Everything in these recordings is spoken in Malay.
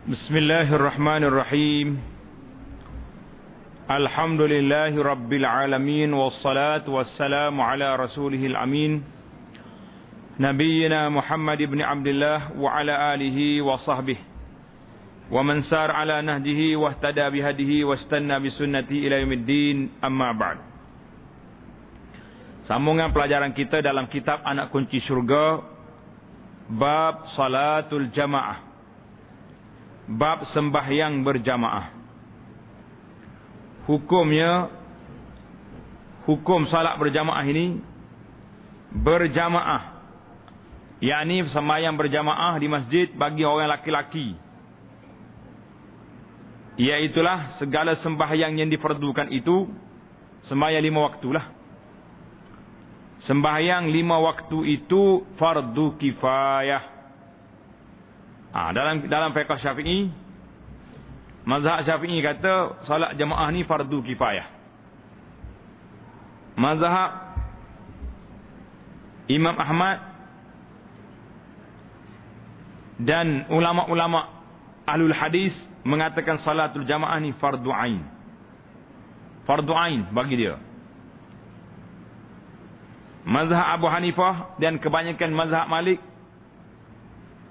Bismillahirrahmanirrahim. Alhamdulillahi rabbil alamin, wassalatu wassalamu ala rasulihil amin, nabiyyina Muhammad ibn Abdullah wa ala alihi wa sahbihi wa man sar ala nahjihi wa ihtada bihadihi wa istanna bisunnati ila yaumiddin, amma ba'd. Sambungan pelajaran kita dalam kitab Anak Kunci Syurga, bab salatul jamaah, bab sembahyang berjamaah. Hukumnya, hukum salat berjamaah ini berjamaah, yakni sembahyang berjamaah di masjid bagi orang laki-laki, iaitulah segala sembahyang yang difardukan itu sembahyang 5 waktulah. Sembahyang 5 waktu itu fardu kifayah. Dalam fiqh Syafi'i, mazhab Syafi'i kata salat jamaah ni fardu kifayah. Mazhab Imam Ahmad dan ulama-ulama ahlul hadis mengatakan salatul jamaah ni fardu ain. Fardu ain bagi dia. Mazhab Abu Hanifah dan kebanyakan mazhab Malik,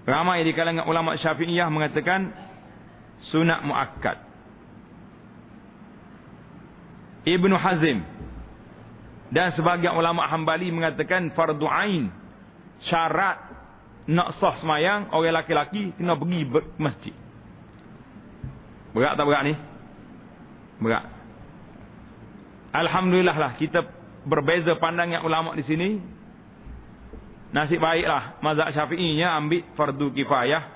ramai di kalangan ulama Syafi'iyah mengatakan sunat muakkad. Ibnu Hazm dan sebagian ulama Hambali mengatakan fardu ain, syarat nak sah semayang orang laki-laki kena pergi ke masjid. Berat tak berat ni? Berat. Alhamdulillah lah kita berbeza pandangan ulama di sini. Nasib baiklah mazhab Syafi'inya ambil fardu kifayah.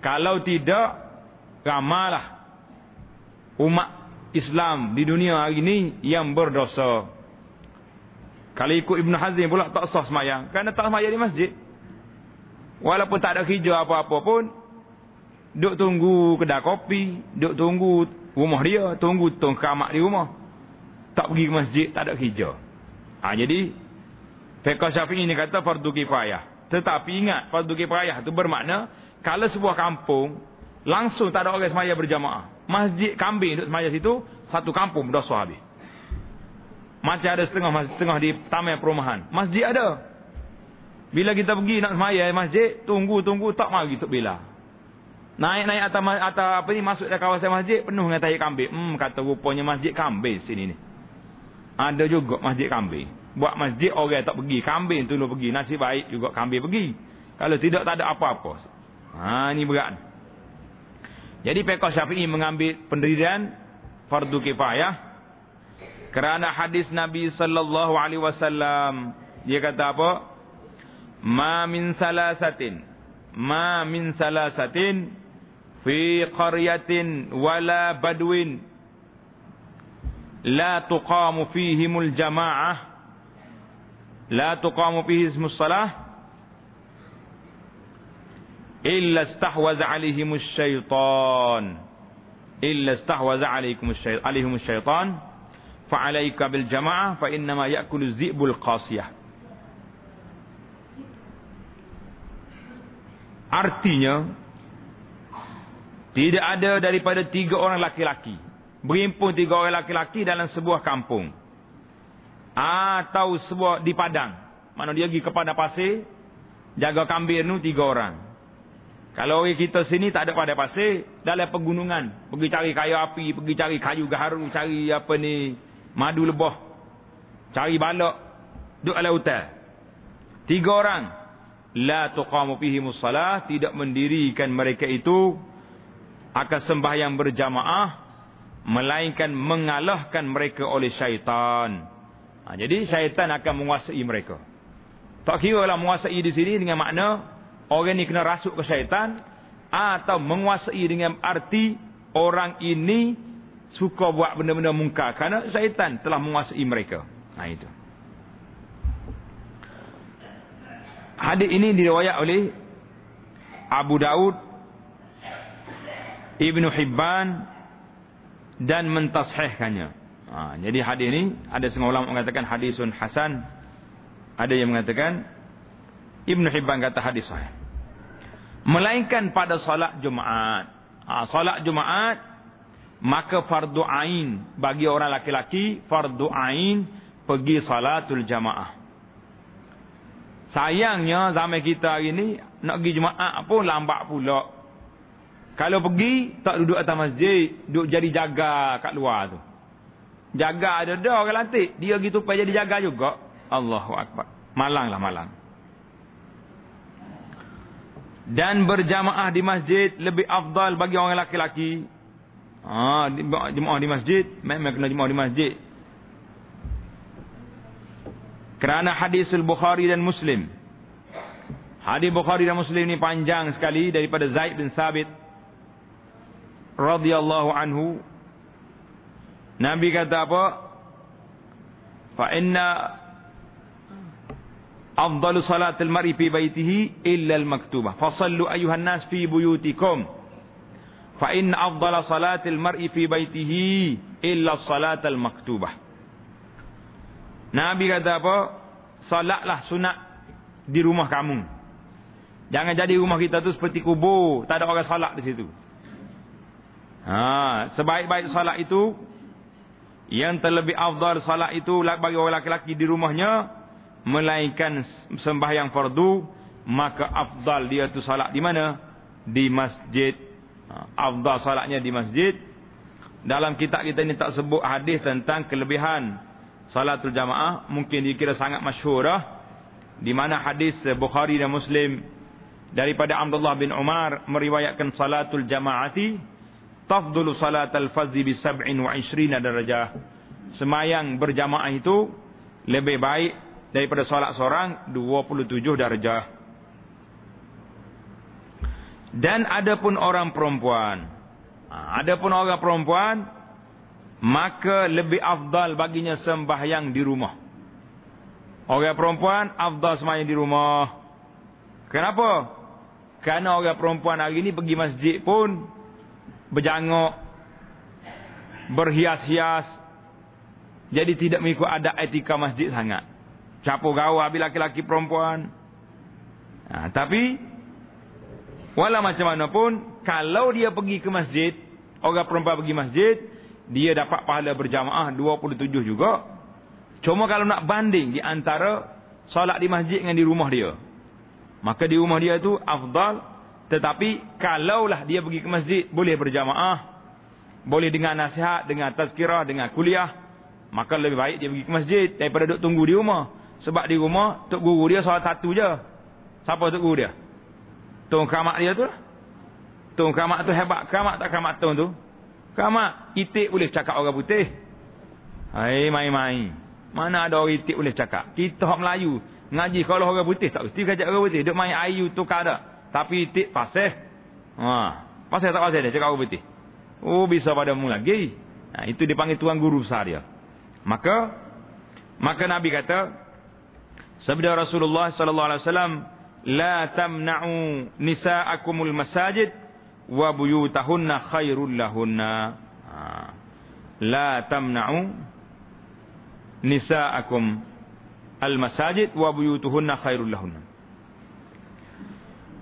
Kalau tidak, ramalah umat Islam di dunia hari ini yang berdosa. Kalau ikut Ibn Hazm pula tak sah semayang, kerana tak semayang di masjid. Walaupun tak ada kerja apa-apa pun, duk tunggu kedai kopi, duk tunggu rumah dia, tunggu tongkamak di rumah, tak pergi ke masjid, tak ada kerja. Jadi fiqh Syafi'i ni kata fardu kifayah. Tetapi ingat, fardu kifayah tu bermakna kalau sebuah kampung langsung tak ada orang sembahyang berjamaah, masjid kambing duk sembahyang situ, satu kampung dah sah habis. Macam ada setengah di taman perumahan, masjid ada. Bila kita pergi nak sembahyang masjid, tunggu tak mari tok bila. Naik atas apa ni, masuk dalam kawasan masjid penuh dengan tahi kambing. Kata rupanya masjid kambing sini ni. Ada juga masjid kambing. Buat masjid orang tak pergi, kambing tu pergi. Nasib baik juga kambing pergi. Kalau tidak, tak ada apa-apa. Ni berat. Jadi fiqh Syafi'i mengambil pendirian fardu kifayah kerana hadis Nabi sallallahu alaihi wasallam. Dia kata apa? Ma min salasatin fi qaryatin wala badwin la tuqamu fihimul jamaah, la tuqamu fihi ismus salah illa istahwaza alaihimus syaitan, illa istahwaza alaihimus syaitan fa alaika bil jamaah fa innama ya'kulu zibul qasiyah. Artinya tidak ada daripada 3 orang laki-laki, berhimpun 3 orang laki-laki dalam sebuah kampung atau sebuah di padang. Mana dia pergi ke padang pasir, jaga kambing tu 3 orang. Kalau orang kita sini tak ada padang pasir, dalam pegunungan, pergi cari kayu api, pergi cari kayu gaharu, cari apa ni, madu lebah, cari balak, duduk dalam hutan. 3 orang. La tuqamu fihimus salah, tidak mendirikan mereka itu akan sembahyang berjamaah, melainkan mengalahkan mereka oleh syaitan. Jadi syaitan akan menguasai mereka. Tak kira lah menguasai di sini dengan makna orang ni kena rasuk ke syaitan, atau menguasai dengan arti orang ini suka buat benda-benda mungkar kerana syaitan telah menguasai mereka. Itu. Hadis ini diriwayat oleh Abu Daud, Ibnu Hibban dan mentashihkannya. Jadi hadis ini ada setengah ulama mengatakan hadisun hasan, ada yang mengatakan Ibnu Hibban kata hadis sahih. melainkan pada solat Jumaat. Solat Jumaat, maka fardu ain bagi orang laki-laki, fardu ain pergi salatul jamaah. Sayangnya zaman kita hari ni nak pergi Jumaat pun lambat pula. Kalau pergi tak duduk atas masjid, duduk jadi jaga kat luar tu. Jaga ada dah orang lantik, dia gitu pergi jadi jaga juga. Allahu akbar. Malanglah malang. Dan berjamaah di masjid lebih afdal bagi orang laki-laki. Jemaah di masjid, memang kena jemaah di masjid. Kerana hadis Bukhari dan Muslim. Hadis Bukhari dan Muslim ni panjang sekali daripada Zaid bin Sabit radhiyallahu anhu. Nabi kata apa? Fa inna afdalu salatil mar'i fi baitihi illa al-maktubah. Fa sallu ayuhan nas fi buyutikum. Fa inna afdala salatil mar'i fi baitihi illa salatal maktubah. Nabi kata apa? Salatlah sunat di rumah kamu. Jangan jadi rumah kita tu seperti kubur, tak ada orang salat di situ. Sebaik-baik salat itu, yang terlebih afdal salat itu bagi orang laki-laki di rumahnya, melainkan sembahyang fardu, maka afdal dia tu salat di mana? Di masjid. Afdal salatnya di masjid. Dalam kitab kita ni tak sebut hadis tentang kelebihan salatul jamaah, mungkin dikira sangat masyhur di mana hadis Bukhari dan Muslim daripada Abdullah bin Umar meriwayatkan salatul jamaati tafdulu salatal fardhi bi 27 darajah. Semayang berjamaah itu lebih baik daripada solat seorang 27 darjah. Dan adapun orang perempuan, maka lebih afdal baginya sembahyang di rumah. Orang perempuan afdal sembahyang di rumah. Kenapa? Kerana orang perempuan hari ini pergi masjid pun berjanguk, berhias-hias, jadi tidak mengikut adat etika masjid sangat. Capur gaul habis laki-laki perempuan. Tapi walau macam mana pun, kalau dia pergi ke masjid, orang perempuan pergi masjid, dia dapat pahala berjamaah 27 juga. Cuma kalau nak banding di antara solat di masjid dengan di rumah dia, maka di rumah dia tu afdal. Tetapi kalaulah dia pergi ke masjid, boleh berjamaah, boleh dengar nasihat, dengar tazkirah, dengar kuliah, maka lebih baik dia pergi ke masjid daripada duduk tunggu di rumah. Sebab di rumah tok guru dia solat satu je. Siapa tok guru dia? Tung kamak dia tu lah. Tung kamak tu hebat. Kamak tak kamak tung tu? Kamak itik boleh cakap orang putih. Hai, main-main. Mana ada orang itik boleh cakap? Kita orang Melayu ngaji kalau orang putih tak mesti kajak orang putih. Duk main ayu tukar dak. Tapi itik pasih. Pasih tak pasih dia cakap orang putih. Oh, bisa padamu lagi. Itu dipanggil tuan guru besar dia. Maka Nabi kata, sabda Rasulullah sallallahu alaihi wasallam, la tamna'u nisa'akumul masajid wa buyutahunna khairul lahunna. La tamna'u nisa'akum al masajid wa buyutuhunna khairul lahunna.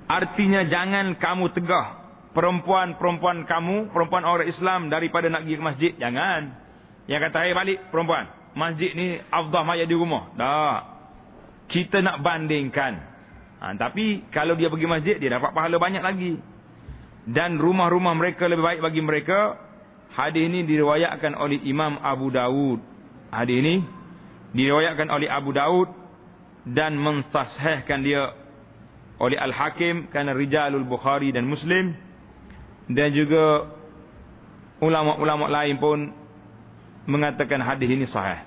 Artinya jangan kamu tegah perempuan-perempuan kamu, perempuan orang Islam daripada nak pergi ke masjid. Jangan. Yang kata, "Hai balik perempuan, masjid ni afdal maya di rumah." Tak. Kita nak bandingkan. Tapi kalau dia pergi masjid, dia dapat pahala banyak lagi. Dan rumah-rumah mereka lebih baik bagi mereka. Hadis ini diriwayatkan oleh Imam Abu Dawud. Hadis ini diriwayatkan oleh Abu Dawud dan mensahihkan dia oleh Al-Hakim kerana rijalul Bukhari dan Muslim. Dan juga ulama-ulama lain pun mengatakan hadis ini sahih.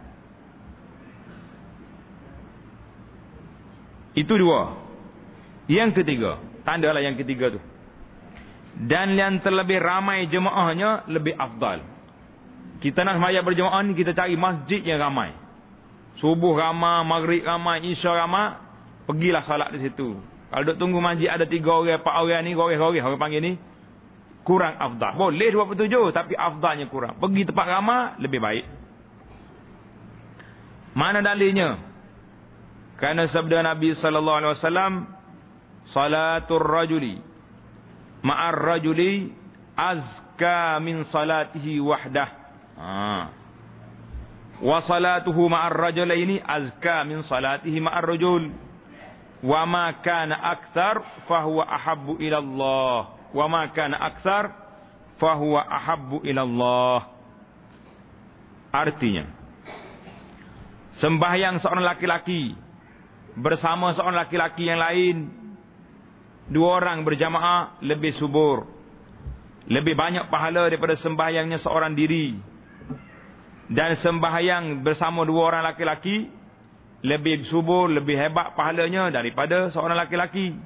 Itu dua. Yang ketiga, tandalah yang ketiga tu. Dan yang terlebih ramai jemaahnya lebih afdal. Kita nak sembahyang berjemaah ni, kita cari masjid yang ramai. Subuh ramai, maghrib ramai, isya ramai, pergilah salat di situ. Kalau duk tunggu masjid ada 3 orang, 4 orang ni, goreh-goreh orang panggil ni, kurang afdal. Boleh 27 tapi afdalnya kurang. Pergi tempat ramai lebih baik. Mana dalilnya? Kerana sabda Nabi sallallahu alaihi wasallam, salatul rajuli ma'ar rajuli azka min salatihi wahdah. Wa salatuhu ma'ar rajulaini azka min salatihi ma'ar rajul. Wa ma kana aktsar fahuwa ahabbu ila Allah. Wa ma kana aktsar fahuwa ahabbu ila Allah. Artinya, sembahyang seorang laki-laki bersama seorang laki-laki yang lain, dua orang berjamaah lebih subur, lebih banyak pahala daripada sembahyangnya seorang diri. Dan sembahyang bersama dua orang laki-laki lebih subur, lebih hebat pahalanya daripada seorang laki-laki.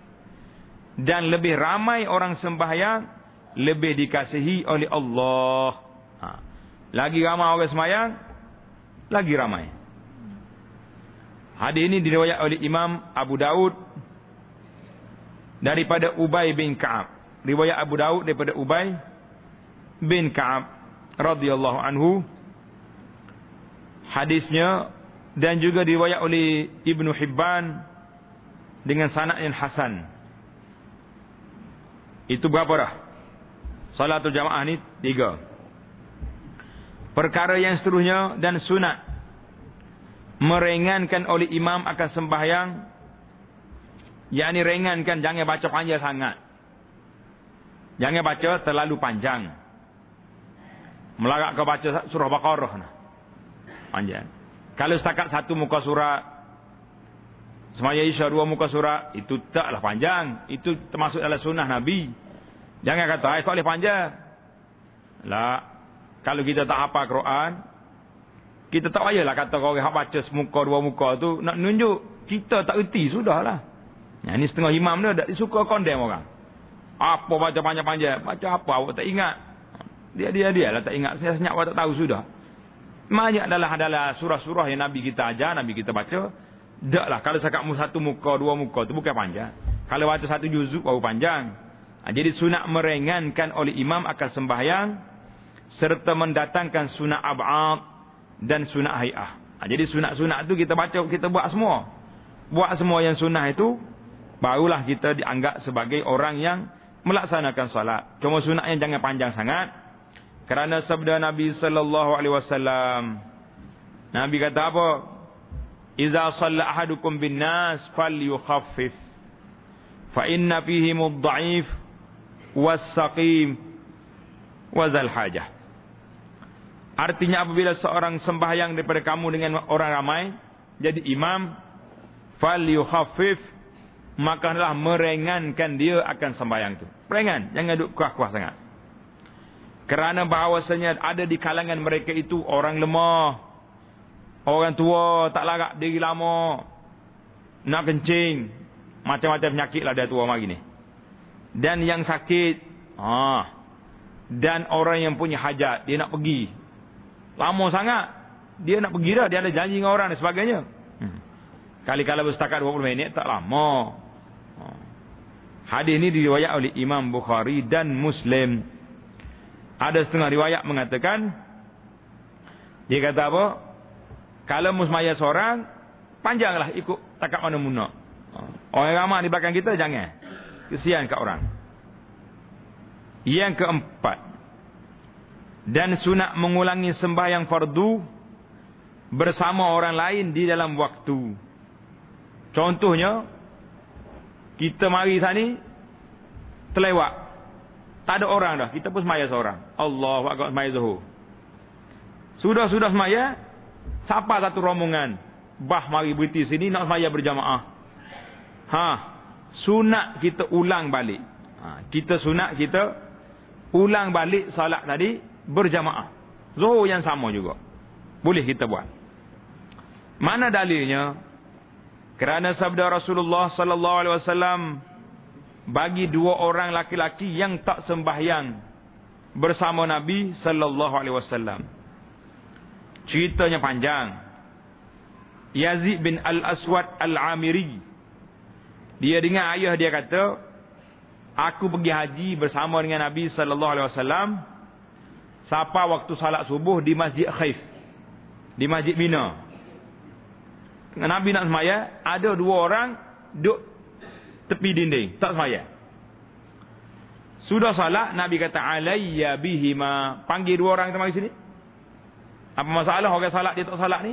Dan lebih ramai orang sembahyang, lebih dikasihi oleh Allah. Lagi ramai orang sembahyang, lagi ramai. Hadis ini diriwayat oleh Imam Abu Daud daripada Ubay bin Ka'ab. Riwayat Abu Daud daripada Ubay bin Ka'ab radhiyallahu anhu. Hadisnya dan juga diriwayat oleh Ibnu Hibban dengan sanad yang hasan. Itu berapa dah? Salatul jamaah ni 3. Perkara yang seterusnya dan sunat meringankan oleh imam akan sembahyang, yakni ringankan, jangan baca panjang sangat. Jangan baca terlalu panjang. Melarat kau baca surah Baqarah nah. Panjang. Kalau setakat satu muka surat, semaya Isya 2 muka surat, itu taklah panjang. Itu termasuk dalam sunnah Nabi. Jangan kata, kau boleh panjang. Lah, kalau kita tak hafal Quran, kita tak payahlah kata orang yang baca semuka 2 muka tu nak nunjuk kita tak erti, sudahlah. Yang ni setengah imam dia tak suka condemn orang. Apa baca panjang-panjang? Baca apa awak tak ingat? Dia lah tak ingat. Senyap awak tak tahu sudah. Banyak adalah surah-surah yang Nabi kita ajar, Nabi kita baca. Taklah kalau sekat satu muka, 2 muka tu bukan panjang. Kalau baca satu juzuk baru panjang. Jadi sunat meringankan oleh imam akan sembahyang serta mendatangkan sunat ab'ad dan sunat hay'ah. Jadi sunat-sunat tu kita baca, kita buat semua. Buat semua yang sunnah itu, barulah kita dianggap sebagai orang yang melaksanakan salat. Cuma sunatnya jangan panjang sangat. Kerana sabda Nabi sallallahu alaihi wasallam, Nabi kata apa? Iza shalla ahadukum bin nas falyukhaffif. Fa inna fihim ad-dha'if was-saqim wa zal hajah. Artinya apabila seorang sembahyang daripada kamu dengan orang ramai, jadi imam, falyukhaffif, maka hendaklah meringankan dia akan sembahyang itu. Ringan, jangan duk kuah-kuah sangat. Kerana bahawasanya ada di kalangan mereka itu orang lemah, orang tua, tak larat diri lama, nak kencing, macam-macam penyakit lah dia tua mari ni. Dan yang sakit, dan orang yang punya hajat, dia nak pergi lama sangat, dia nak pergi dah, dia ada janji dengan orang dan sebagainya. Kali-kala bersetakat 20 minit tak lama. Hadis ini diriwayat oleh Imam Bukhari dan Muslim. Ada setengah riwayat mengatakan, dia kata apa? Kalau musmaya seorang, panjanglah ikut takat mana-mana. Orang ramai di belakang kita jangan. Kesian kat orang. Yang keempat, dan sunat mengulangi sembahyang fardu bersama orang lain di dalam waktu. Contohnya, kita mari sini terlewat, tak ada orang dah, kita pun semaya seorang. Allahu akbar, semaya zuhur. Sudah semaya, siapa satu rombongan, mari berhenti sini nak semaya berjamaah. Sunat kita ulang balik. Kita sunat kita ulang balik salat tadi berjamaah. Zuhur yang sama juga. Boleh kita buat. Mana dalilnya? Kerana sabda Rasulullah sallallahu alaihi wasallam, bagi 2 orang laki-laki yang tak sembahyang bersama Nabi sallallahu alaihi wasallam. Ceritanya panjang. Yazid bin Al-Aswad Al-Amiri, dia dengar ayah dia kata, aku pergi haji bersama dengan Nabi sallallahu alaihi wasallam. Sampai waktu salat subuh di Masjid Khaif, di Masjid Mina. Nabi nak semaya, ada 2 orang duduk tepi dinding, tak semaya. Sudah salat, Nabi kata alayya bihima. Panggil dua orang tu mari sini. Apa masalah orang salat dia tak salat ni?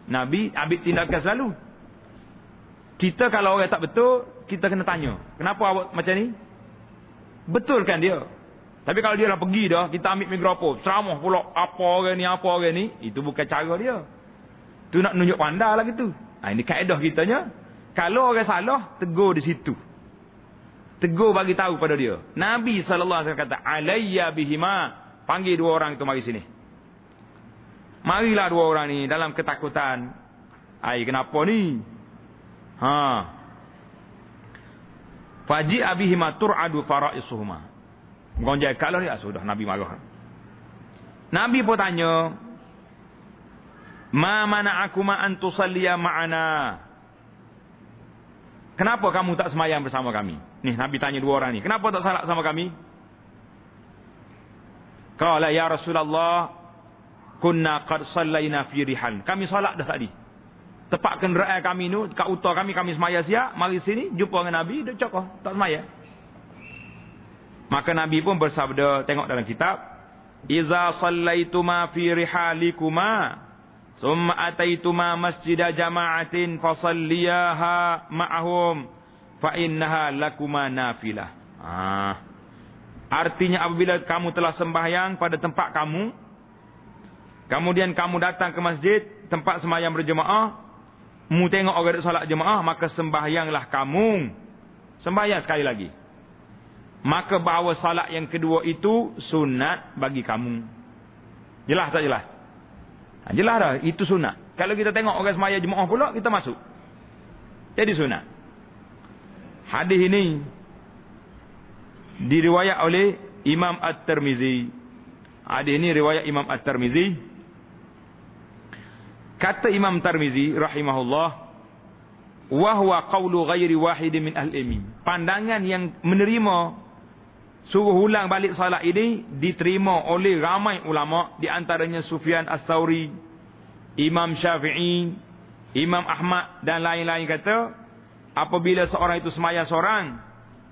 Nabi ambil tindakan selalu. Kita kalau orang tak betul, kita kena tanya. Kenapa awak macam ni? Betulkan dia. Tapi kalau dia dah pergi dah, kita ambil mikrofon, ceramah pula apa orang ni, itu bukan cara dia. Tu nak tunjuk pandai lah gitu. Ini kaedah kitanya. Kalau orang salah, tegur di situ. Tegur bagi tahu pada dia. Nabi SAW kata, alayya bihima. Panggil dua orang itu mari sini. Marilah dua orang ni dalam ketakutan. Kenapa ni? Faji abihima tur'adu fara'isuhuma. Mengonjai kalau ni sudah Nabi marah. Nabi pun tanya, ma mana'akuma an tusalliya ma'ana? Kenapa kamu tak semayang bersama kami? Nih Nabi tanya dua orang ni, kenapa tak salat sama kami? Qala ya Rasulullah, kunna qad sallaina fi rihal. Kami salat dah tadi. Tepat kenderaan kami tu, kat utara kami semayang siap, mari sini jumpa dengan Nabi, dia cakap tak semayang. Maka Nabi pun bersabda, tengok dalam kitab, iza sallaituma fi rihalikuma thumma ataituma masjida jama'atin fasalliyaha ma'ahum fa innaha lakuma nafilah. Artinya apabila kamu telah sembahyang pada tempat kamu, kemudian kamu datang ke masjid, tempat sembahyang berjemaah, mu tengok orang solat jemaah, maka sembahyanglah kamu. Sembahyang sekali lagi. Maka bahawa salat yang kedua itu sunat bagi kamu. Jelas tak jelas? Jelas dah, itu sunat. Kalau kita tengok orang semaya jemaah pula, kita masuk. Jadi sunat. Hadis ini diriwayat oleh Imam At-Tirmizi. Hadis ini riwayat Imam At-Tirmizi. Kata Imam Tirmizi rahimahullah, wa huwa qawlu ghairi wahidin min ahli ilmi. Pandangan yang menerima suruh ulang balik salat ini diterima oleh ramai ulama, di antaranya Sufyan As-Sauri, Imam Syafi'i, Imam Ahmad dan lain-lain kata, apabila seorang itu sembahyang seorang,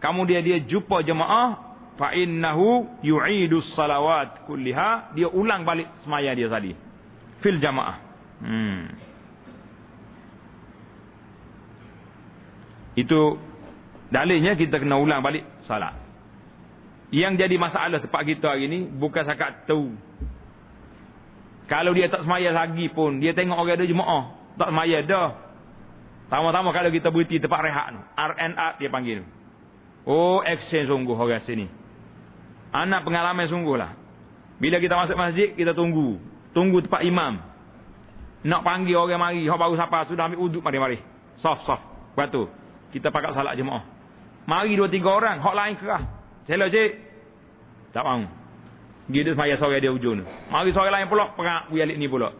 kemudian dia jumpa jemaah, fa innahu yu'idus salawat kulliha, dia ulang balik sembahyang dia tadi fil jamaah. Itu dalilnya kita kena ulang balik salat. Yang jadi masalah tempat kita hari ni bukan sakat tahu. Kalau dia tak semayang lagi pun, dia tengok orang ada jemaah tak semayang dah. Tama-tama kalau kita berhenti tempat rehat tu, R&R dia panggil. Oh, action sungguh orang sini. Anak pengalaman sungguh lah. Bila kita masuk masjid, kita tunggu tempat imam. Nak panggil orang mari, hok baru siapa sudah ambil uduk, mari. Soft. Lepas tu kita pakat salat jemaah. Mari 2-3 orang, hok lain kerah. Hello cik. Tak mahu. Dia semaya sore dia ujung. Mari sore lain pula, perak balik ni pula.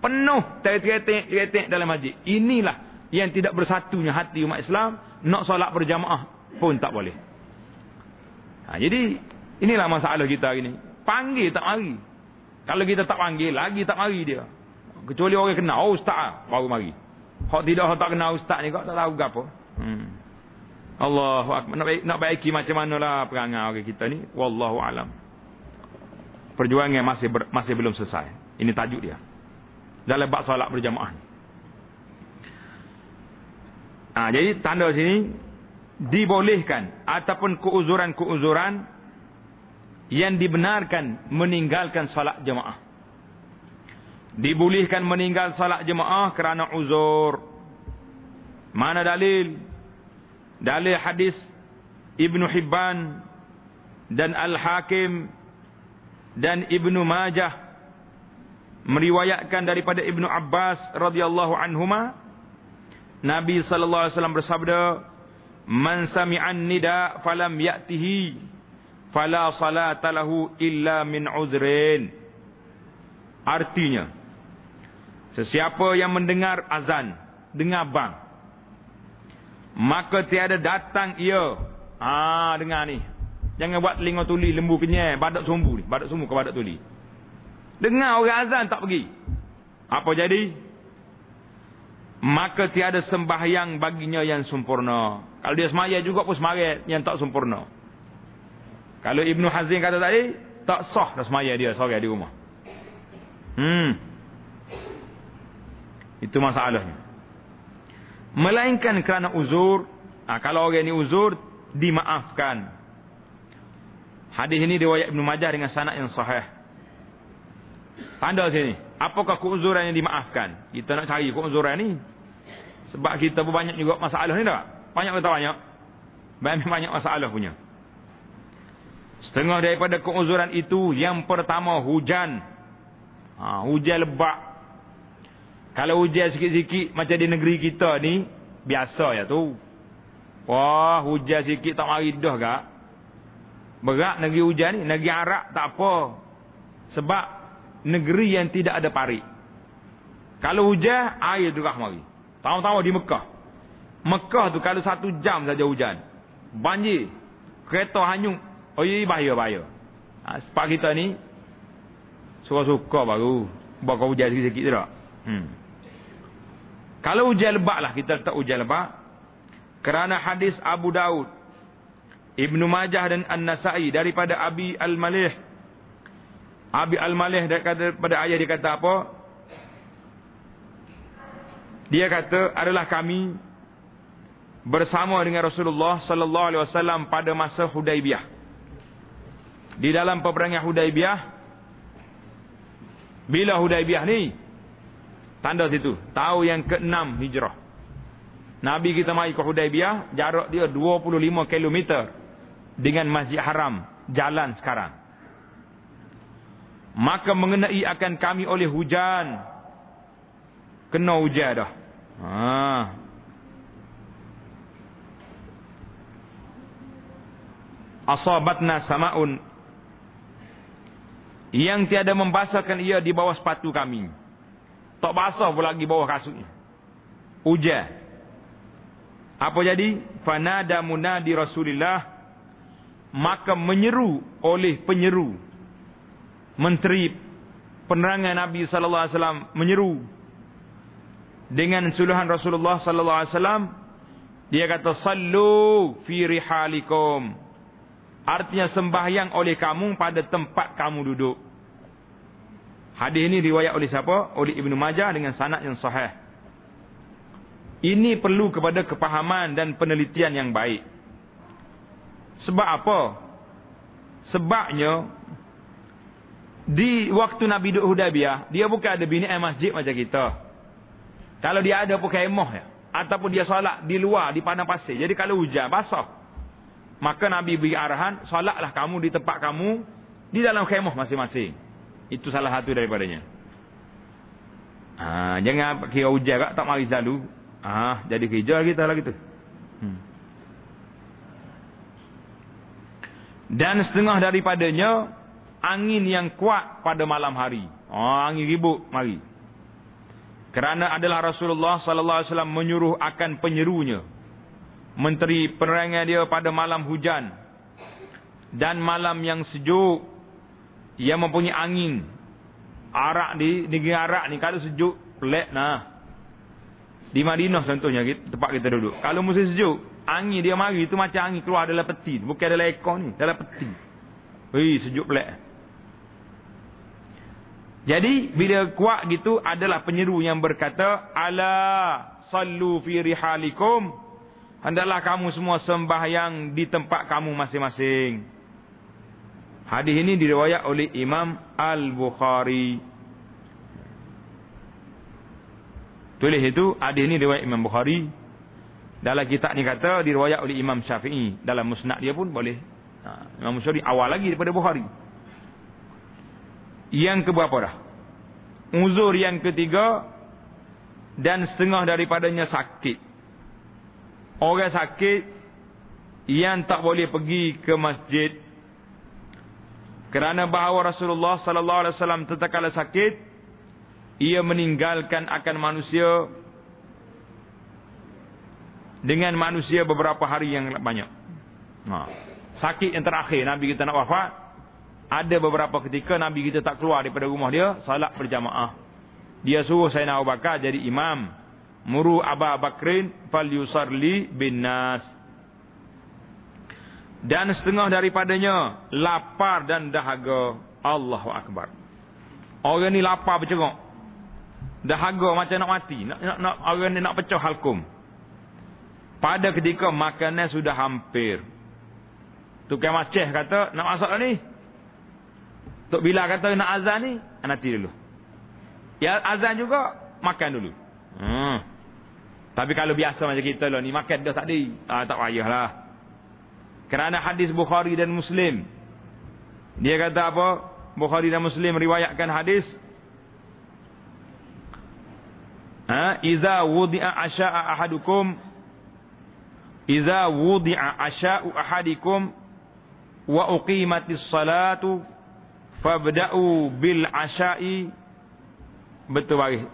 Penuh teretek dalam masjid. Inilah yang tidak bersatunya hati umat Islam, nak solat berjamaah pun tak boleh. Jadi inilah masalah kita hari ni. Panggil tak mari. Kalau kita tak panggil, lagi tak mari dia. Kecuali orang kenal, ustaz baru mari. Hak tidak, hak tak kenal ustaz ni kau tak tahu gapo. Allahu akbar. Nak baiki macam manalah perangai orang kita ni, wallahu alam. Perjuangan masih belum selesai. Ini tajuk dia dalam bab solat berjamaah. Jadi tanda sini dibolehkan ataupun keuzuran-keuzuran yang dibenarkan meninggalkan solat jemaah. Dibolehkan meninggal solat jemaah kerana uzur. Mana dalil? Dalil hadis Ibnu Hibban dan Al-Hakim dan Ibnu Majah meriwayatkan daripada Ibnu Abbas radhiyallahu anhuma, Nabi sallallahu alaihi wasallam bersabda, man sami'an nida falam ya'tihi fala salata lahu illa min uzrin. Artinya, sesiapa yang mendengar azan, dengar bang, maka tiada datang ia. Dengar ni. Jangan buat telinga tuli, lembu kenyai, badak sumbu ni. Badak sumbu ke badak tuli. Dengar orang azan tak pergi. Apa jadi? Maka tiada sembahyang baginya yang sempurna. Kalau dia semaya juga pun semaya yang tak sempurna. Kalau Ibnu Hazim kata tadi, tak sah dah semaya dia seorang di rumah. Itu masalahnya. Melainkan kerana uzur. Kalau orang ini uzur, dimaafkan. Hadis ini riwayat Ibnu Majah dengan sanad yang sahih. Tanda sini, apakah keuzuran yang dimaafkan? Kita nak cari keuzuran ni. Sebab kita pun banyak juga masalah ni tak? Banyak atau banyak? Banyak masalah punya. Setengah daripada keuzuran itu, yang pertama hujan. Hujan lebat. Kalau hujan sikit-sikit macam di negeri kita ni, biasa ya tu. Wah, hujan sikit tak mari dah kak. Berat negeri hujan ni. Negeri Arab tak apa. Sebab negeri yang tidak ada parit. Kalau hujan, air tu kah mari. Tahu-tahu di Mekah. Mekah tu kalau 1 jam saja hujan, banjir. Kereta hanyut. Oh iya, bahaya. Sebab kita ni suka-suka baru bakal hujan sikit-sikit tu tak. Kalau hujan lebat lah, kita letak hujan lebat. Kerana hadis Abu Daud, Ibnu Majah dan An-Nasai daripada Abi Al-Malih. Abi Al-Malih daripada ayah dia kata apa? Dia kata adalah kami bersama dengan Rasulullah sallallahu alaihi wasallam pada masa Hudaibiyah. Di dalam peperangan Hudaibiyah, bila Hudaibiyah ni, tanda situ, tahun yang ke-6 Hijrah. Nabi kita mai ke Hudaibiyah, jarak dia 25 km dengan Masjid Haram, jalan sekarang. Maka mengenai akan kami oleh hujan. Kena hujan dah. Asabatna sama'un, yang tiada membasahkan ia di bawah sepatu kami. Tak basah pun lagi bawah kasutnya. Hujan. Apa jadi? Fanada munadi Rasulillah, maka menyeru oleh penyeru, menteri penerangan Nabi sallallahu alaihi wasallam menyeru dengan suluhan Rasulullah sallallahu alaihi wasallam. Dia kata sallu fi rihalikum, artinya sembahyang oleh kamu pada tempat kamu duduk. Hadis ini riwayat oleh siapa? Oleh Ibnu Majah dengan sanad yang sahih. Ini perlu kepada kepahaman dan penelitian yang baik. Sebab apa? Sebabnya di waktu Nabi duduk Hudaibiyah, dia bukan ada binaan masjid macam kita. Kalau dia ada pun kemah ya, ataupun dia solat di luar di padang pasir. Jadi kalau hujan basah, maka Nabi beri arahan, solatlah kamu di tempat kamu di dalam kemah masing-masing. Itu salah satu daripadanya. Jangan kira hujan kak tak mari selalu. Jadi kerja kita lah gitu. Dan setengah daripadanya angin yang kuat pada malam hari. Angin ribut mari. Kerana adalah Rasulullah sallallahu alaihi wasallam menyuruh akan penyerunya, menteri penerangan dia pada malam hujan dan malam yang sejuk, yang mempunyai angin. Arak di negeri Arak ni kalau sejuk pelik nah. Di Madinah contohnya tempat kita duduk. Kalau musim sejuk, angin dia mari itu macam angin keluar dalam peti, bukan dalam ekor ni, dalam peti. Sejuk pelik. Jadi bila kuat gitu adalah penyeru yang berkata, ala sallu fi rihalikum, hendaklah kamu semua sembahyang di tempat kamu masing-masing. Hadis ini diriwayat oleh Imam Al-Bukhari. Tulis itu, hadis ini riwayat Imam Bukhari. Dalam kitab ni kata diriwayat oleh Imam Syafi'i. Dalam musnad dia pun boleh. Imam Syafi'i awal lagi daripada Bukhari. Yang keberapa dah? Uzur yang ketiga, dan setengah daripadanya sakit. Orang sakit yang tak boleh pergi ke masjid. Kerana bahawa Rasulullah sallallahu alaihi wasallam tatkala sakit, ia meninggalkan akan manusia dengan manusia beberapa hari yang banyak. Sakit yang terakhir Nabi kita nak wafat, ada beberapa ketika Nabi kita tak keluar daripada rumah dia, salat berjamaah. Dia suruh Sayyidina Abu Bakar jadi imam. Muru Aba Bakrin falyusalli bin nas. Dan setengah daripadanya lapar dan dahaga. Allahu Akbar. Orang ni lapar bercerok. Dahaga macam nak mati. Orang ni nak pecah halkum. Pada ketika makanan sudah hampir. Tukang maceh kata, nak masak ni. Tok Bilal kata nak azan ni, nanti dulu. Ya azan juga, makan dulu. Tapi kalau biasa macam kita lah ni, makan dah tadi. Tak payahlah. Kerana hadis Bukhari dan Muslim. Dia kata apa? Bukhari dan Muslim riwayatkan hadis. Iza wudi'a asya'a ahadukum. Iza wudi'a asya'u ahadikum. Wa uqimatis salatu. Fabda'u bil asya'i. Betul baris.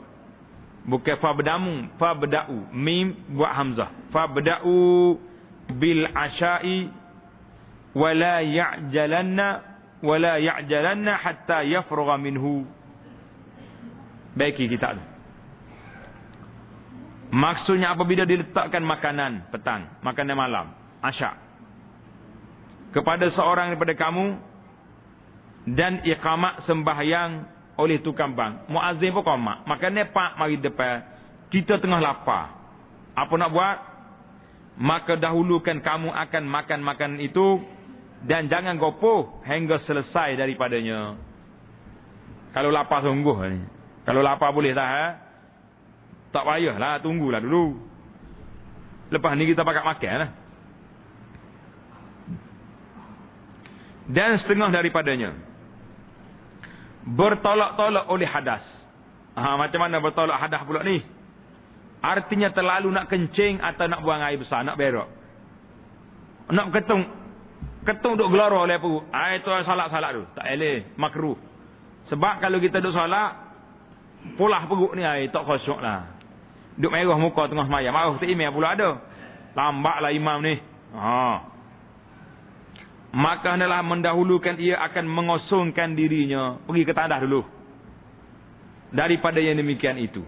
Bukan fabda'u. Mim buat hamzah. Fabda'u bil asya'i. Wala ya'jalanna hatta yafrugha minhu. Baiki kita tu. Maksudnya apabila diletakkan makanan petang, makanan malam, asyak, kepada seorang daripada kamu, dan iqamat sembahyang oleh tukang bang, muazzin pun qamat, makanan pak mari depan, kita tengah lapar. Apa nak buat? Maka dahulukan kamu akan makan makanan itu, dan jangan gopoh hingga selesai daripadanya. Kalau lapar sungguh ni. Kalau lapar boleh tahan. Tak payahlah, tunggulah dulu. Lepas ni kita pakai makan lah. Dan setengah daripadanya bertolak-tolak oleh hadas. Macam mana bertolak hadas pula ni? Artinya terlalu nak kencing atau nak buang air besar, nak berak. Nak ketung duk gelora oleh apa? Itu salat-salat tu. Tak eleh, makruh. Sebab kalau kita duk solat, pulah perut ni air, tak khusyuk lah. Duk merah muka tengah semayang. Maaf, tak imam pula ada. Lambatlah imam ni. Maka hendaklah mendahulukan ia akan mengosongkan dirinya. Pergi ke tandas dulu. Daripada yang demikian itu.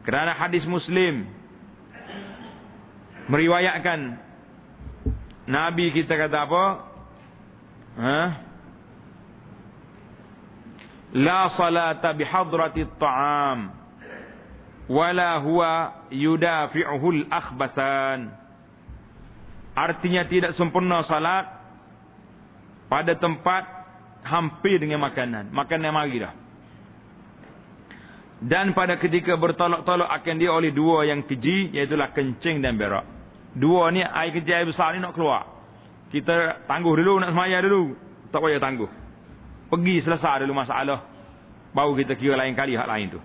Kerana hadis Muslim meriwayatkan Nabi kita kata apa? La salata bihadrati ta'am wala huwa yudafi'uhul akhbasan. Artinya tidak sempurna salat pada tempat hampir dengan makanan. Makanan mari dah. Dan pada ketika bertolak-tolak akan dia oleh dua yang keji, iaitulah kencing dan berak. Dua ni air kecil air besar ni nak keluar. Kita tangguh dulu, nak semaya dulu. Tak payah tangguh. Pergi selesai dulu masalah. Baru kita kira lain kali hak lain tu.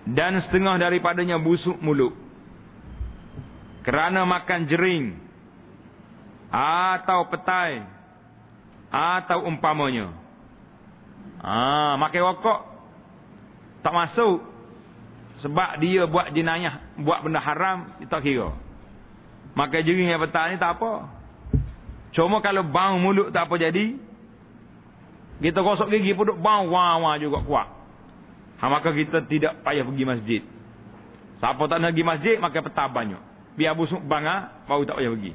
Dan setengah daripadanya busuk mulut. Kerana makan jering. Atau petai. Atau umpamanya. Makan rokok. Tak masuk. Sebab dia buat jenayah, buat benda haram, tak kira. Maka jering yang petang ni tak apa. Cuma kalau bau mulut tak apa jadi. Kita gosok gigi pun duk bau wah juga kuat. Maka kita tidak payah pergi masjid. Siapa tak nak pergi masjid, maka petang banyak. Biar busuk bangah, baru tak payah pergi.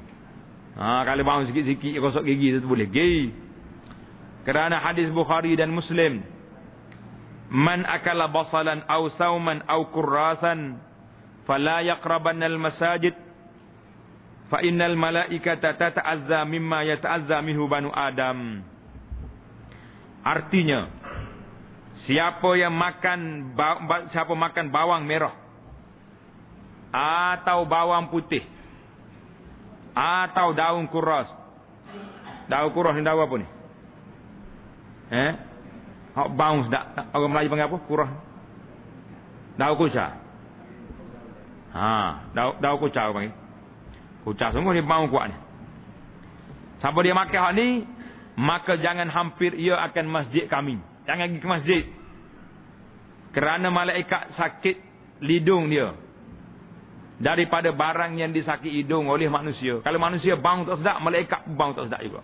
Kalau bau sikit-sikit gosok gigi tu boleh pergi. Kerana hadis Bukhari dan Muslim. Man akala basalan aw sauman aw kurrasan fala yaqrabanna al-masajid fa innal malaikata tata'azza mimma yata'azza minhu banu Adam. Artinya, siapa makan bawang merah atau bawang putih atau daun kuras. Daun kuras ni daun apa ni? Bau sedap. Orang Melayu panggil apa? Kurah. Daun kuca. Daun kuca orang panggil. Kuca sungguh ni bau kuat ni. Siapa dia makan hak ni, maka jangan hampir ia akan masjid kami. Jangan pergi ke masjid. Kerana malaikat sakit lidung dia. Daripada barang yang disakit hidung oleh manusia. Kalau manusia bau tak sedap, malaikat bau tak sedap juga.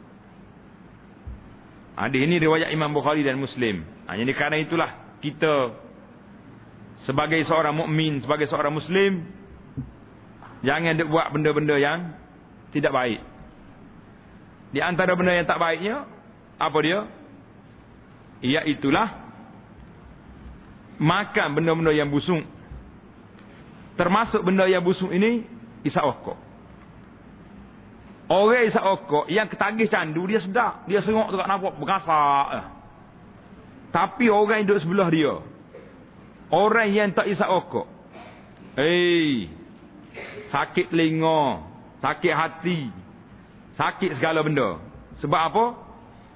Hadis ini riwayat Imam Bukhari dan Muslim. Jadi kerana itulah kita sebagai seorang mukmin, sebagai seorang Muslim, jangan buat benda-benda yang tidak baik. Di antara benda yang tak baiknya, apa dia? Iaitulah makan benda-benda yang busuk. Termasuk benda yang busuk ini, isap rokok. Orang isap rokok yang ketagih candu, dia sedap. Dia serok tu kat nampak, berasak. Tapi orang yang duduk sebelah dia, orang yang tak isap rokok, sakit telinga, sakit hati, sakit segala benda. Sebab apa?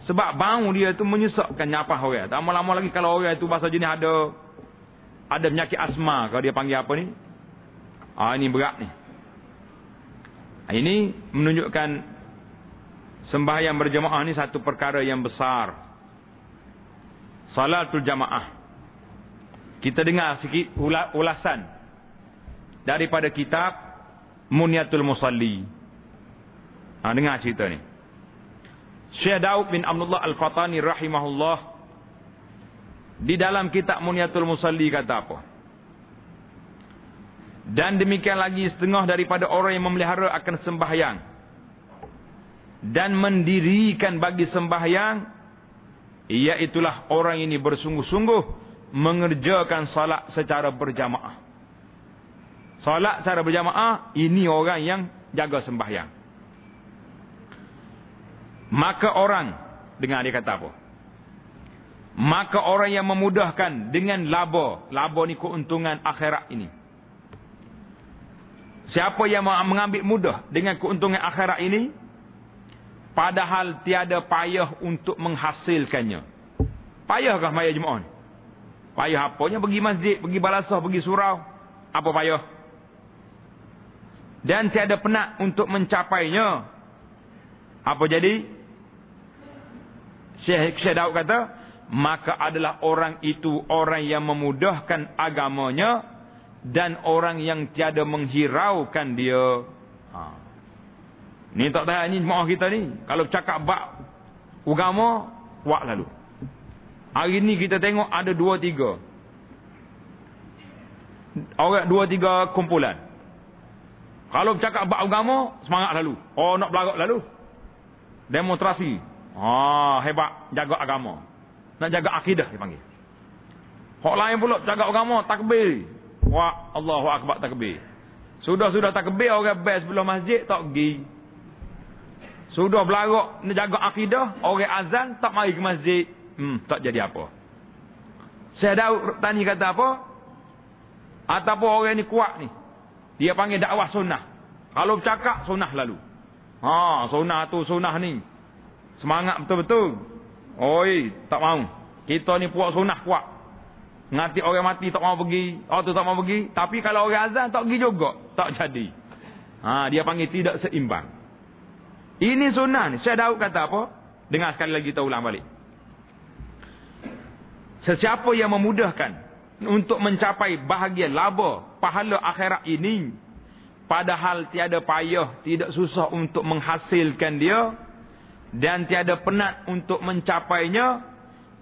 Sebab bau dia tu menyesakkan nyapas orang. Tak lama-lama lagi kalau orang tu bahasa jenis ada penyakit asma, kalau dia panggil apa ni? Ini berat ni. Ini menunjukkan sembahyang berjamaah ni satu perkara yang besar. Salatul jamaah. Kita dengar sikit ulasan daripada kitab Munyatul Musalli. Dengar cerita ni. Syekh Daud bin Abdullah Al-Fatani rahimahullah di dalam kitab Munyatul Musalli kata apa? Dan demikian lagi setengah daripada orang yang memelihara akan sembahyang dan mendirikan bagi sembahyang, iaitulah orang ini bersungguh-sungguh mengerjakan salat secara berjamaah. Salat secara berjamaah, ini orang yang jaga sembahyang. Maka orang, dengar dia kata apa? Maka orang yang memudahkan dengan laba ni keuntungan akhirat ini. Siapa yang mengambil mudah dengan keuntungan akhirat ini, padahal tiada payah untuk menghasilkannya. Payahkah maya Jumaat ni? Payah apanya? Pergi masjid, pergi balasah, pergi surau. Apa payah? Dan tiada penat untuk mencapainya. Apa jadi? Syekh Daud kata, maka adalah orang itu orang yang memudahkan agamanya dan orang yang tiada menghiraukan dia. Ni tak tahu ni jemaah kita ni. Kalau cakap bab agama, kuat lalu. Hari ni kita tengok ada 2-3 orang, 2-3 kumpulan. Kalau cakap bab agama, semangat lalu. Nak belagak lalu. Demonstrasi. Hebat, jaga agama. Nak jaga akidah dia panggil. Hak lain pula jaga agama, takbir. Allahu Akbar, takbir. Sudah takbir, orang best sebelah masjid tak pergi. Sudah belagak nak jaga akidah, orang azan tak mari ke masjid. Tak jadi apa. Syekh Daud tani kata apa? Ataupun orang ni kuat ni, dia panggil dakwah sunnah. Kalau bercakap sunnah lalu. Sunnah tu sunnah ni. Semangat betul-betul. Tak mau. Kita ni puak sunnah kuat. Ngati orang mati tak mau pergi, tu tak mau pergi. Tapi kalau orang azan tak pergi juga, tak jadi. Dia panggil tidak seimbang. Ini sunnah ni. Syekh Daud kata apa? Dengar sekali lagi, kita ulang balik. Sesiapa yang memudahkan untuk mencapai bahagia laba pahala akhirat ini, padahal tiada payah, tidak susah untuk menghasilkan dia, dan tiada penat untuk mencapainya,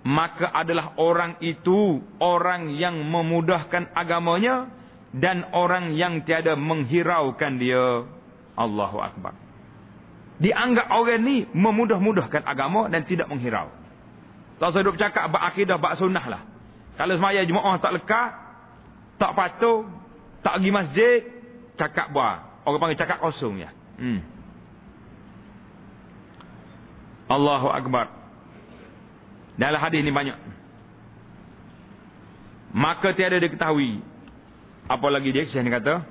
maka adalah orang itu orang yang memudahkan agamanya dan orang yang tiada menghiraukan dia. Allahu Akbar. Dianggap orang ni memudah-mudahkan agama dan tidak menghirau. Tak usah duk bercakap bab akidah, bab sunnah lah. Kalau semaya jemaah tak lekat, tak patuh, tak pergi masjid, cakap buah. Orang panggil cakap kosong ya. Allahu Akbar. Dalam hadis ni banyak. Maka tiada diketahui. Apalagi dia Syekh ni kata,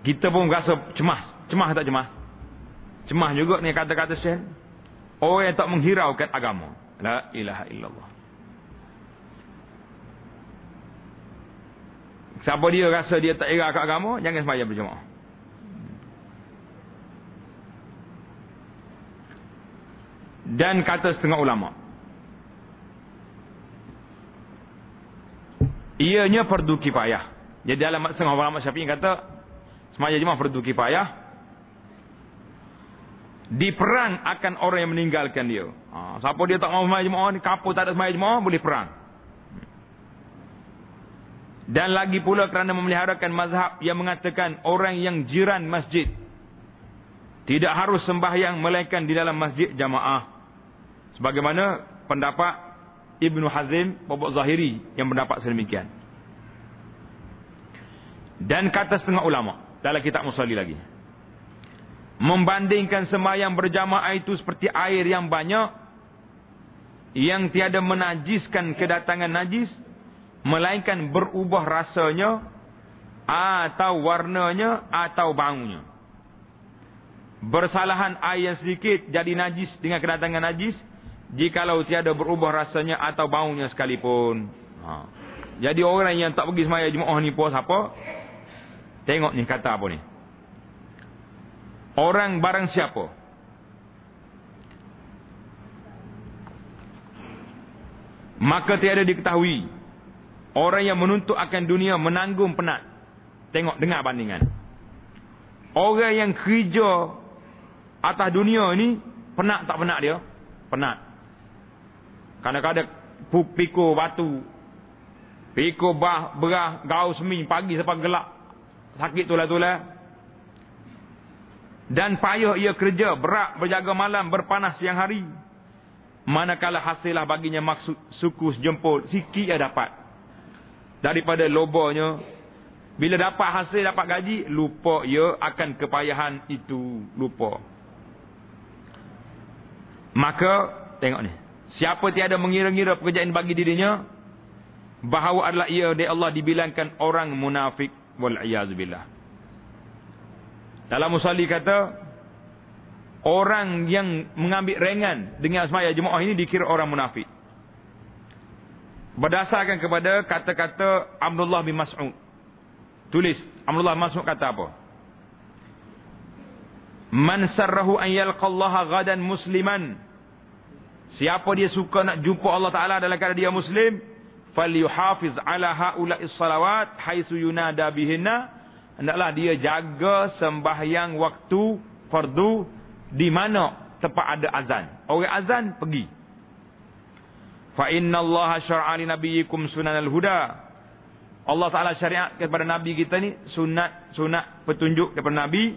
kita pun rasa cemas. Cemas tak cemas? Cemas juga ni kata-kata Syekh. Orang yang tak menghiraukan agama. La ilaha illallah. Siapa dia rasa dia tak hirau kat agama, jangan sembahyang berjemaah. Dan kata setengah ulama, ianya fardu kifayah. Jadi dalam setengah ulama Syafi'i kata sembahyang jemaah fardu kifayah. Di perang akan orang yang meninggalkan dia. Siapa dia tak mau sembahyang jemaah ni, kapur tak ada sembahyang jemaah, boleh perang. Dan lagi pula kerana memeliharakan mazhab yang mengatakan orang yang jiran masjid tidak harus sembahyang melainkan di dalam masjid jamaah. Sebagaimana pendapat Ibnu Hazim, pokok Zahiri yang pendapat sedemikian. Dan kata setengah ulama dalam kitab Musalli lagi, membandingkan sembahyang berjamaah itu seperti air yang banyak yang tiada menajiskan kedatangan najis, melainkan berubah rasanya atau warnanya atau baunya. Bersalahan air yang sedikit jadi najis dengan kedatangan najis, jikalau tiada berubah rasanya atau baunya sekalipun. Jadi orang yang tak pergi sembahyang Jumaat ni puas apa? Tengok ni kata apa ni. Orang barang siapa maka tiada diketahui orang yang menuntut akan dunia menanggung penat. Tengok, dengar bandingan. Orang yang kerja atas dunia ni penat tak penat dia? Penat. Kadang-kadang pikul batu, pikul berah, gaul semi pagi sampai gelap. Sakit tulah-tulah. Dan payah ia kerja, berat berjaga malam, berpanas siang hari. Manakala hasillah baginya maksud suku sejemput, sikit ia dapat. Daripada lobanya, bila dapat hasil, dapat gaji, lupa ia akan kepayahan itu, lupa. Maka tengok ni, siapa tiada mengira-ngira pekerjaan bagi dirinya, bahawa adalah ia dari Allah dibilangkan orang munafik, wal'iyazubillah. Dalam Musalli kata, orang yang mengambil ringan dengan sembahyang Jumaat ini dikira orang munafik. Berdasarkan kepada kata-kata Abdullah bin Mas'ud. Tulis, Abdullah bin Mas'ud kata apa? Man sarrahu an yalqallaha ghadan musliman. Siapa dia suka nak jumpa Allah Ta'ala dalam keadaan dia Muslim, falyuhafiz ala haula'is salawat haitsu yunada bihinna. Hendaklah dia jaga sembahyang waktu fardu di mana tempat ada azan. Orang azan pergi. Fa innallaha syar'a li nabiyyikum sunanal huda. Allah Taala syariat kepada nabi kita ni sunat petunjuk daripada nabi.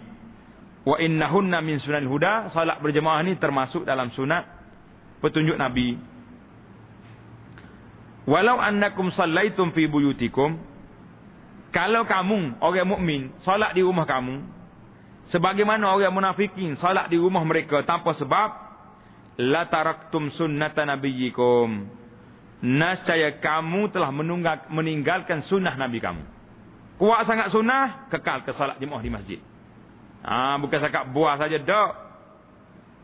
Wa innahunna min sunanil huda. Salat berjemaah ni termasuk dalam sunat petunjuk nabi. Walau annakum sallaitum fi buyutikum, kalau kamu orang mukmin salat di rumah kamu, sebagaimana orang munafikin salat di rumah mereka tanpa sebab, la taraktum sunnata nabiyyikum, nascaya kamu telah meninggalkan sunnah nabi kamu. Kuat sangat sunnah, kekal ke salat jemaah di masjid. Bukan cakap buah saja dak.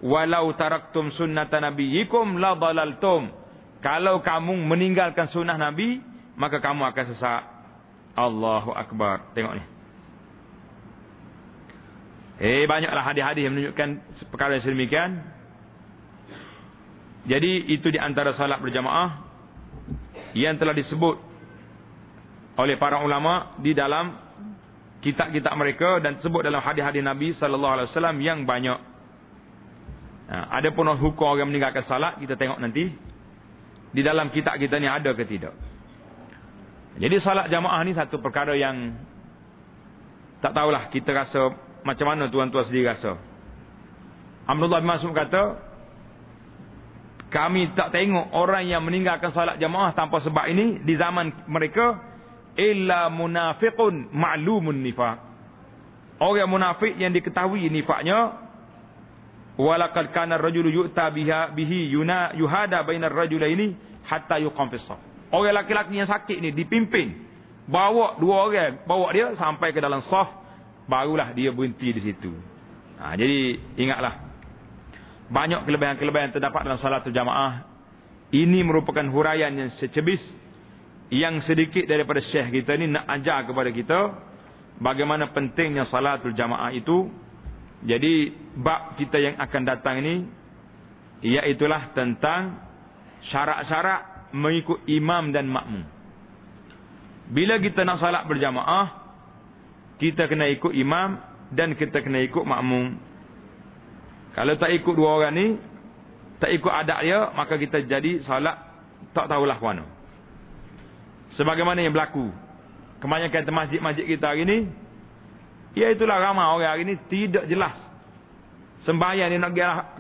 Walau taraktum sunnata nabiyyikum la dalaltum. Kalau kamu meninggalkan sunnah nabi, maka kamu akan sesat. Allahu Akbar. Tengok ni. Banyaklah hadis-hadis yang menunjukkan perkara yang sedemikian. Jadi itu di antara salat berjamaah yang telah disebut oleh para ulama di dalam kitab-kitab mereka dan disebut dalam hadis-hadis Nabi sallallahu alaihi wasallam yang banyak. Adapun hukum orang meninggalkan salat, kita tengok nanti di dalam kitab kita ni ada ke tidak. Jadi salat jamaah ni satu perkara yang tak tahulah kita rasa macam mana tuan-tuan sendiri rasa. Abdullah bin Mas'ud kata, kami tak tengok orang yang meninggalkan salat jamaah tanpa sebab ini di zaman mereka illa munafiqun ma'lumun nifaq. Orang munafik yang diketahui nifaknya, walaqad kana ar-rajulu yu'ta bihi yuhada bainar rajulaini hatta yuqam fis shaf. Orang laki-laki yang sakit ni dipimpin, bawa dua orang, bawa dia sampai ke dalam saf, barulah dia berhenti di situ. Jadi ingatlah, banyak kelebihan-kelebihan terdapat dalam salatul jamaah. Ini merupakan huraian yang secebis, yang sedikit daripada syekh kita ni nak ajar kepada kita bagaimana pentingnya salatul jamaah itu. Jadi bab kita yang akan datang ini, iaitulah tentang syarat-syarat mengikut imam dan makmum. Bila kita nak salat berjamaah, kita kena ikut imam dan kita kena ikut makmum. Kalau tak ikut dua orang ni, tak ikut adab dia, maka kita jadi salat tak tahulah mana. Sebagaimana yang berlaku kebanyakan masjid-masjid kita hari ni, iaitulah ramai orang hari ni tidak jelas sembahyang ni nak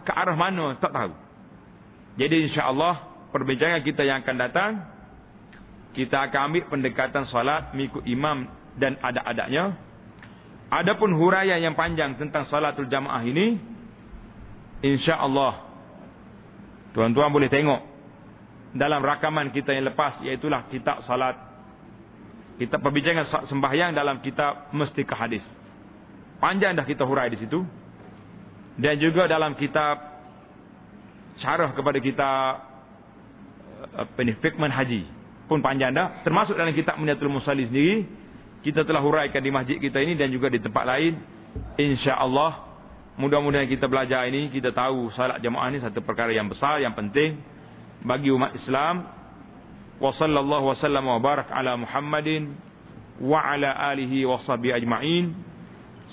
ke arah mana, tak tahu. Jadi insya-Allah perbincangan kita yang akan datang, kita akan ambil pendekatan solat mengikut imam dan adab-adabnya. Adapun huraian yang panjang tentang salatul jamaah ini, insya-Allah tuan-tuan boleh tengok dalam rakaman kita yang lepas, iaitulah kitab salat. Kita perbincangan sembahyang dalam kitab Mustikah Hadis. Panjang dah kita hurai di situ. Dan juga dalam kitab syarah kepada kitab Fiqh Manhaji pun panjang dah. Termasuk dalam kitab Munyatul Musalli sendiri, kita telah huraikan di masjid kita ini dan juga di tempat lain. Insya-Allah mudah-mudahan kita belajar ini, kita tahu salat jamaah ini satu perkara yang besar, yang penting bagi umat Islam. Wa sallallahu wasallam wa barak ala Muhammadin wa ala alihi wa sahbihi ajma'in.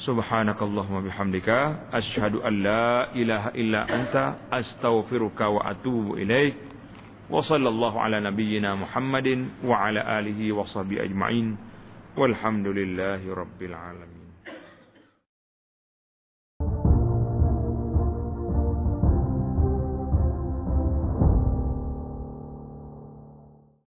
Subhanakallahumma bihamdika asyhadu an la ilaha illa anta astaghfiruka wa atubu ilaik. Wa sallallahu ala nabiyyina Muhammadin wa ala alihi wa sahbihi ajma'in. Walhamdulillahi rabbil alamin.